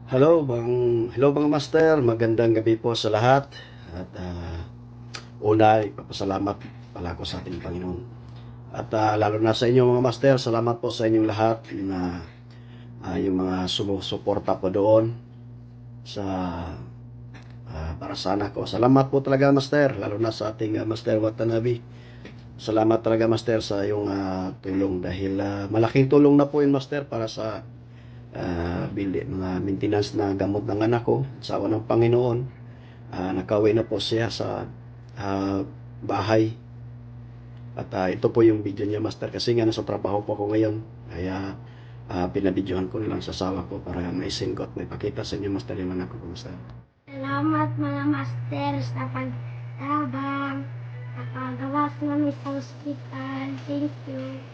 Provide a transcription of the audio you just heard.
Hello mga master, magandang gabi po sa lahat. At una, ipapasalamat pala ko sa ating Panginoon. At lalo na sa inyo mga master, salamat po sa inyong lahat na yung mga sumusuporta po doon sa para sa anak ko. Salamat po talaga master, lalo na sa ating Master Watanabe. Salamat talaga master sa iyong tulong dahil malaking tulong na po yun master para sa mga maintenance na gamot ng anak ko. Sa awa ng Panginoon, nakauwi na po siya sa bahay. At ito po yung video niya master kasi nga nasa trabaho po ako ngayon. Kaya pinabidyohan ko na lang sa asawa ko para maisend ko at may pakita sa inyo master yung anak ko kumusta. Salamat mga master sa pagtabang, sa pagawas namin sa ospital. Thank you.